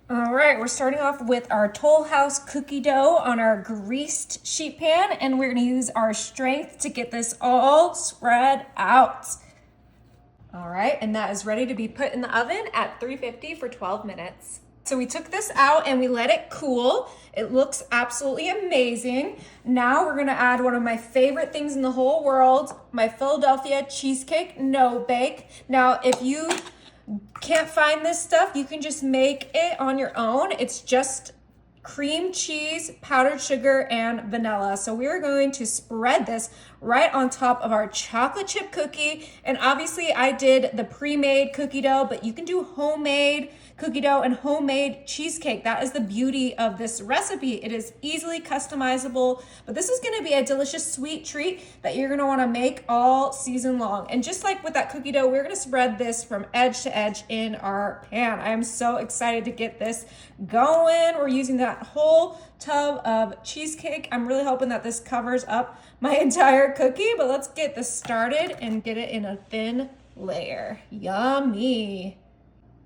All right, we're starting off with our Toll House cookie dough on our greased sheet pan, and we're gonna use our strength to get this all spread out. All right, and that is ready to be put in the oven at 350 for 12 minutes. So we took this out and we let it cool. It looks absolutely amazing. Now we're gonna add one of my favorite things in the whole world, my Philadelphia cheesecake no bake. Now, if you can't find this stuff, you can just make it on your own. It's just cream cheese, powdered sugar, and vanilla. So we're going to spread this right on top of our chocolate chip cookie. And obviously I did the pre-made cookie dough, but you can do homemade cookie dough and homemade cheesecake. That is the beauty of this recipe. It is easily customizable, but this is gonna be a delicious sweet treat that you're gonna wanna make all season long. And just like with that cookie dough, we're gonna spread this from edge to edge in our pan. I am so excited to get this going. We're using that whole tub of cheesecake. I'm really hoping that this covers up my entire cookie, but let's get this started and get it in a thin layer. Yummy.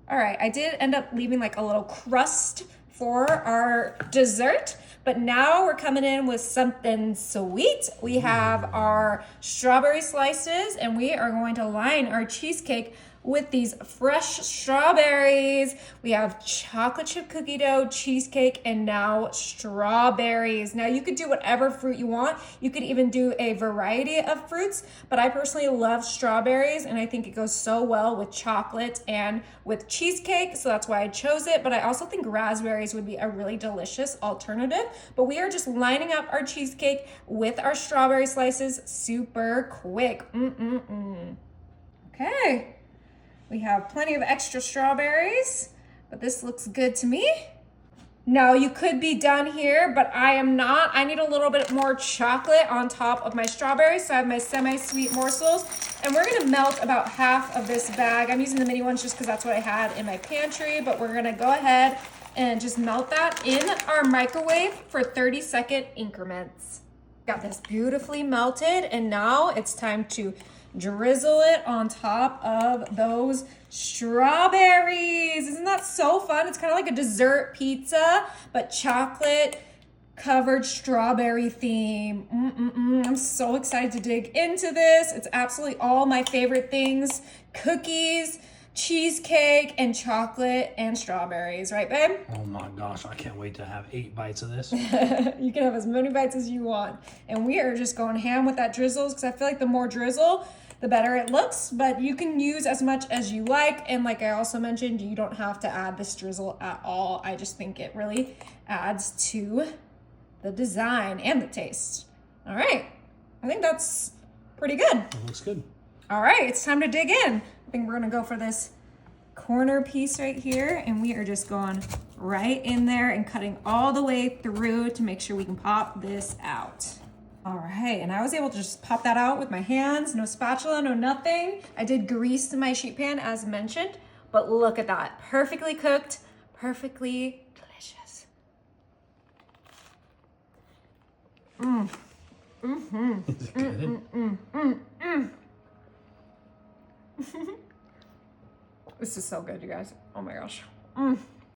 All right, I did end up leaving like a little crust for our dessert, but now we're coming in with something sweet. We have our strawberry slices and we are going to line our cheesecake with these fresh strawberries. We have chocolate chip cookie dough, cheesecake, and now strawberries. Now you could do whatever fruit you want. You could even do a variety of fruits, but I personally love strawberries and I think it goes so well with chocolate and with cheesecake, so that's why I chose it. But I also think raspberries would be a really delicious alternative. But we are just lining up our cheesecake with our strawberry slices super quick. Okay. We have plenty of extra strawberries, but this looks good to me. Now you could be done here, but I am not. I need a little bit more chocolate on top of my strawberries. So I have my semi-sweet morsels and we're gonna melt about half of this bag. I'm using the mini ones just because that's what I had in my pantry, but we're gonna go ahead and just melt that in our microwave for 30-second increments. Got this beautifully melted and now it's time to drizzle it on top of those strawberries. Isn't that so fun? It's kind of like a dessert pizza, but chocolate covered strawberry theme. I'm so excited to dig into this. It's absolutely all my favorite things: cookies, cheesecake, and chocolate and strawberries, right, babe? Oh my gosh, I can't wait to have 8 bites of this. You can have as many bites as you want. And we are just going ham with that drizzles because I feel like the more drizzle, the better it looks, but you can use as much as you like. And like I also mentioned, you don't have to add this drizzle at all. I just think it really adds to the design and the taste. All right, I think that's pretty good. It looks good. All right, it's time to dig in. I think we're gonna go for this corner piece right here, and we are just going right in there and cutting all the way through to make sure we can pop this out. All right, and I was able to just pop that out with my hands, no spatula, no nothing. I did grease my sheet pan as mentioned, but look at that, perfectly cooked, perfectly delicious. Is it good? This is so good, you guys. Oh my gosh.